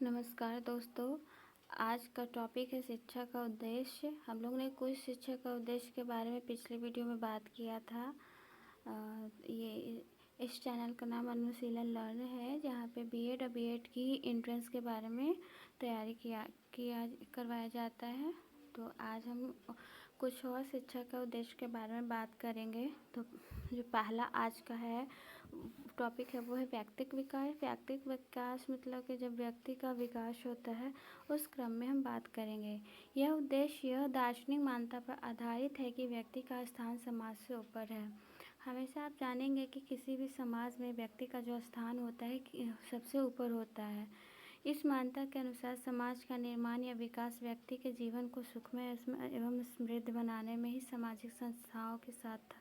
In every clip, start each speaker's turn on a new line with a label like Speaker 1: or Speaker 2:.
Speaker 1: नमस्कार दोस्तों। आज का टॉपिक है शिक्षा का उद्देश्य। हम लोग ने कुछ शिक्षा का उद्देश्य के बारे में पिछले वीडियो में बात किया था। ये इस चैनल का नाम अनुशीलन लर्न है, जहाँ पे बीएड और बीएड की एंट्रेंस के बारे में तैयारी किया करवाया जाता है। तो आज हम कुछ और शिक्षा का उद्देश्य के बारे में बात करेंगे। तो जो पहला आज का है टॉपिक है वो है व्यक्तिक विकास। व्यक्तिक विकास मतलब कि जब व्यक्ति का विकास होता है उस क्रम में हम बात करेंगे। यह उद्देश्य यह दार्शनिक मान्यता पर आधारित है कि व्यक्ति का स्थान समाज से ऊपर है। हमेशा आप जानेंगे कि किसी भी समाज में व्यक्ति का जो स्थान होता है सबसे ऊपर होता है। इस मान्यता के अनुसार समाज का निर्माण या विकास व्यक्ति के जीवन को सुखमय एवं समृद्ध बनाने में ही सामाजिक संस्थाओं के साथ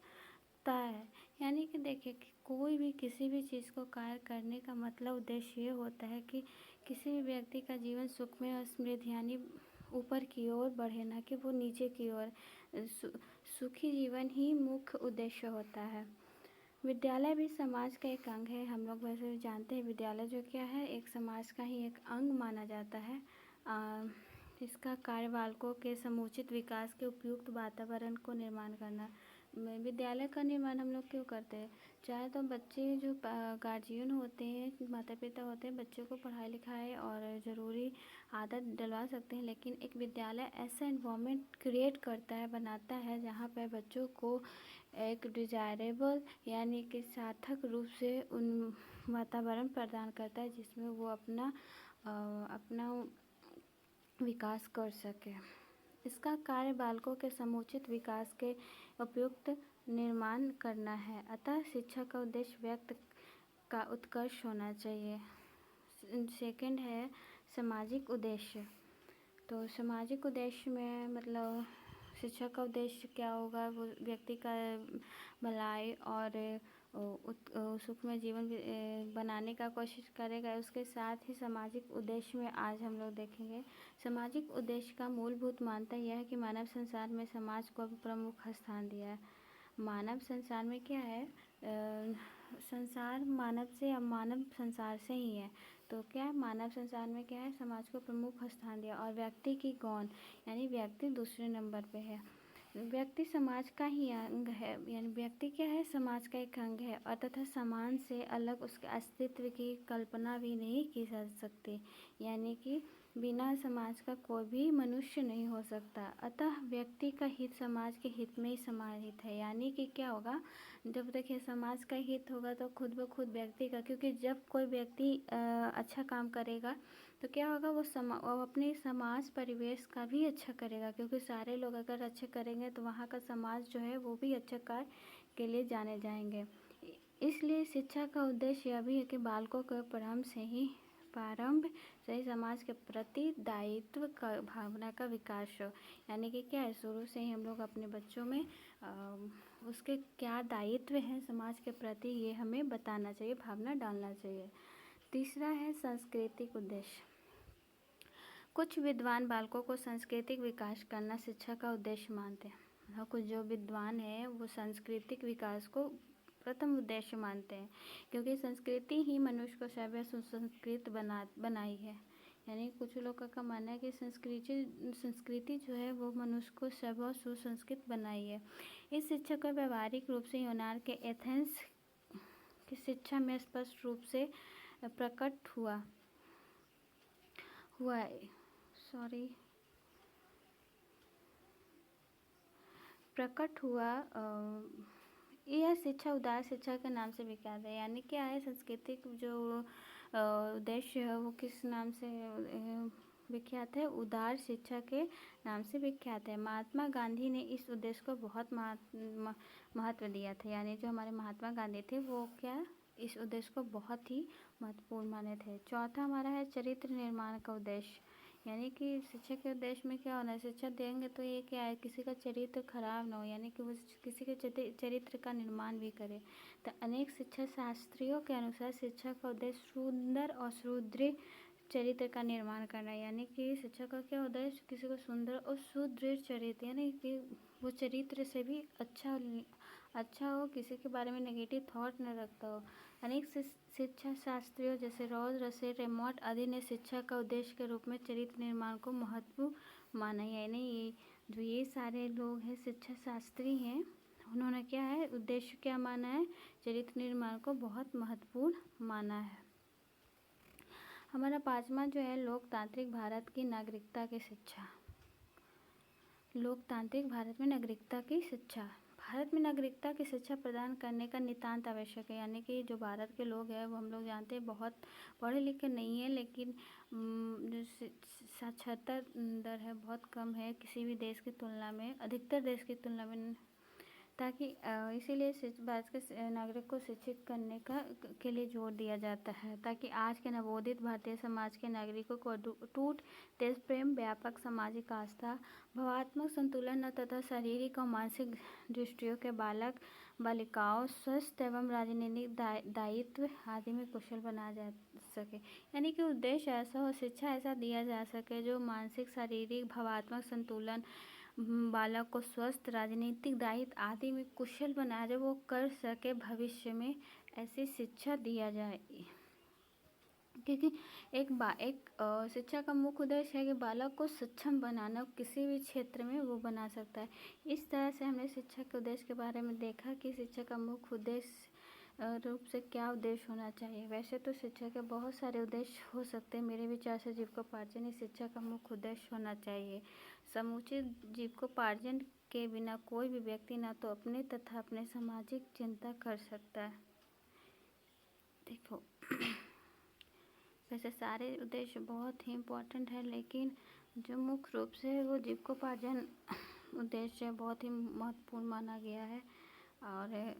Speaker 1: है। यानी कि देखिए कि कोई भी किसी भी चीज़ को कार्य करने का मतलब उद्देश्य ये होता है कि किसी भी व्यक्ति का जीवन सुखमय और समृद्ध यानी ऊपर की ओर बढ़े, ना कि वो नीचे की ओर। सुखी जीवन ही मुख्य उद्देश्य होता है। विद्यालय भी समाज का एक अंग है। हम लोग वैसे जानते हैं विद्यालय जो क्या है, एक समाज का ही एक अंग माना जाता है। इसका कार्य बालकों के समुचित विकास के उपयुक्त वातावरण को निर्माण करना। विद्यालय का निर्माण हम लोग क्यों करते हैं? चाहे तो बच्चे जो गार्जियन होते हैं, माता पिता होते हैं, बच्चों को पढ़ाई लिखाई और ज़रूरी आदत डलवा सकते हैं, लेकिन एक विद्यालय ऐसा इन्वायरमेंट क्रिएट करता है, बनाता है, जहाँ पर बच्चों को एक डिजायरेबल यानी कि सार्थक रूप से उन वातावरण प्रदान करता है जिसमें वो अपना विकास कर सके। इसका कार्य बालकों के समुचित विकास के उपयुक्त निर्माण करना है। अतः शिक्षा का उद्देश्य व्यक्ति का उत्कर्ष होना चाहिए। सेकंड है सामाजिक उद्देश्य। तो सामाजिक उद्देश्य में मतलब शिक्षा का उद्देश्य क्या होगा? वो व्यक्ति का भलाई और सुखमय जीवन बनाने का कोशिश करेगा। उसके साथ ही सामाजिक उद्देश्य में आज हम लोग देखेंगे। सामाजिक उद्देश्य का मूलभूत मान्यता यह है कि मानव संसार में समाज को प्रमुख स्थान दिया है। मानव संसार में क्या है? संसार मानव संसार से ही है। तो क्या है? मानव संसार में क्या है? समाज को प्रमुख स्थान दिया और व्यक्ति की गौण यानी व्यक्ति दूसरे नंबर पे है। व्यक्ति समाज का ही अंग है, यानी व्यक्ति क्या है? समाज का एक अंग है और तथा समाज से अलग उसके अस्तित्व की कल्पना भी नहीं की जा सकती। यानी कि बिना समाज का कोई भी मनुष्य नहीं हो सकता। अतः व्यक्ति का हित समाज के हित में ही समाहित है। यानी कि क्या होगा? जब देखिए समाज का हित होगा तो खुद ब खुद व्यक्ति का, क्योंकि जब कोई व्यक्ति अच्छा काम करेगा तो क्या होगा? वो अपने समाज परिवेश का भी अच्छा करेगा, क्योंकि सारे लोग अगर अच्छे करेंगे तो वहाँ का समाज जो है वो भी अच्छे कार्य के लिए जाने जाएंगे। इसलिए शिक्षा का उद्देश्य यह भी है कि बालकों के प्रारंभ से ही समाज के प्रति दायित्व का भावना का विकास हो। यानी कि क्या है? शुरू से ही हम लोग अपने बच्चों में उसके क्या दायित्व हैं समाज के प्रति, ये हमें बताना चाहिए, भावना डालना चाहिए। तीसरा है सांस्कृतिक उद्देश्य। कुछ विद्वान बालकों को सांस्कृतिक विकास करना शिक्षा का उद्देश्य मानते हैं। कुछ जो विद्वान हैं वो सांस्कृतिक विकास को प्रथम उद्देश्य मानते हैं, क्योंकि संस्कृति ही मनुष्य को सभ्य सुसंस्कृत बनाई है। यानी कुछ लोगों का मानना है कि संस्कृति जो है वो मनुष्य को सभ्य और सुसंस्कृत बनाई है। इस शिक्षा को व्यावहारिक रूप से यूनान के एथेंस की शिक्षा में स्पष्ट रूप से प्रकट हुआ यह शिक्षा उदार शिक्षा के नाम से विख्यात है। यानी क्या है? सांस्कृतिक जो उद्देश्य है वो किस नाम से विख्यात है? उदार शिक्षा के नाम से विख्यात है। महात्मा गांधी ने इस उद्देश्य को बहुत महत्व दिया था। यानी जो हमारे महात्मा गांधी थे वो क्या इस उद्देश्य को बहुत ही महत्वपूर्ण माने थे। चौथा हमारा है चरित्र निर्माण का उद्देश्य। यानी कि शिक्षा के उद्देश्य में क्या होना है? शिक्षा देंगे तो ये क्या है? किसी का चरित्र खराब ना हो, यानी कि वो किसी के चरित्र का निर्माण भी करे। तो अनेक शिक्षा शास्त्रियों के अनुसार शिक्षा का उद्देश्य सुंदर और सुदृढ़ चरित्र का निर्माण करना है। यानी कि शिक्षा का क्या उद्देश्य? किसी को सुंदर और सुदृढ़ चरित्र, यानी कि वो चरित्र से भी अच्छा हो, किसी के बारे में नेगेटिव थॉट न रखता हो, अनेक शिक्षा शास्त्रियों जैसे रॉज रसेल, रेमॉन्ड आदि ने शिक्षा का उद्देश्य के रूप में चरित्र निर्माण को महत्वपूर्ण माना। यानी ये सारे लोग हैं शिक्षा शास्त्री हैं, उन्होंने क्या है उद्देश्य क्या माना है, चरित्र निर्माण को बहुत महत्वपूर्ण माना है। हमारा पांचवा जो है लोकतांत्रिक भारत की नागरिकता की शिक्षा। लोकतांत्रिक भारत में नागरिकता की शिक्षा। भारत में नागरिकता की शिक्षा प्रदान करने का नितांत आवश्यक है। यानी कि जो भारत के लोग हैं वो हम लोग जानते हैं बहुत पढ़े लिखे नहीं है, लेकिन जो साक्षरता दर है बहुत कम है किसी भी देश की तुलना में, अधिकतर देश की तुलना में, ताकि इसीलिए भारत के नागरिक को शिक्षित करने के लिए जोर दिया जाता है, ताकि आज के नवोदित भारतीय समाज के नागरिकों को अटूट देश प्रेम, व्यापक सामाजिक आस्था, भावात्मक संतुलन तथा शारीरिक और मानसिक दृष्टियों के बालक बालिकाओं स्वस्थ एवं राजनीतिक दायित्व आदि में कुशल बनाया जा सके। यानी कि उद्देश्य ऐसा हो, शिक्षा ऐसा दिया जा सके जो मानसिक, शारीरिक, भावात्मक संतुलन, बालक को स्वस्थ, राजनीतिक दायित्व आदि में कुशल बनाया जाए, वो कर सके भविष्य में, ऐसी शिक्षा दिया जाए। क्योंकि एक शिक्षा का मुख्य उद्देश्य है कि बालक को सक्षम बनाना, किसी भी क्षेत्र में वो बना सकता है। इस तरह से हमने शिक्षा के उद्देश्य के बारे में देखा कि शिक्षा का मुख्य उद्देश्य रूप से क्या उद्देश्य होना चाहिए। वैसे तो शिक्षा के बहुत सारे उद्देश्य हो सकते हैं, मेरे विचार से जीविकोपार्जन ही शिक्षा का मुख्य उद्देश्य होना चाहिए। समुचित जीविकोपार्जन के बिना कोई भी व्यक्ति ना तो अपने तथा अपने सामाजिक चिंता कर सकता है। देखो वैसे सारे उद्देश्य बहुत ही इम्पोर्टेंट है, लेकिन जो मुख्य रूप से वो जीविकोपार्जन उद्देश्य बहुत ही महत्वपूर्ण माना गया है। और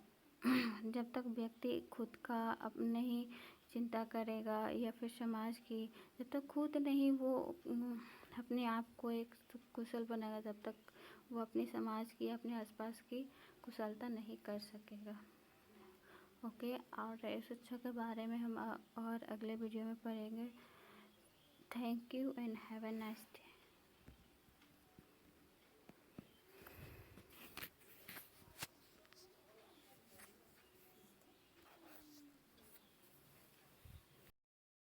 Speaker 1: जब तक व्यक्ति खुद का अपने ही चिंता करेगा या फिर समाज की, जब तक खुद नहीं वो अपने आप को एक कुशल बनाएगा, तब तक वो अपने समाज की, अपने आसपास की कुशलता नहीं कर सकेगा। ओके, और शिक्षा के बारे में हम और अगले वीडियो में पढ़ेंगे। Thank you and have a nice day.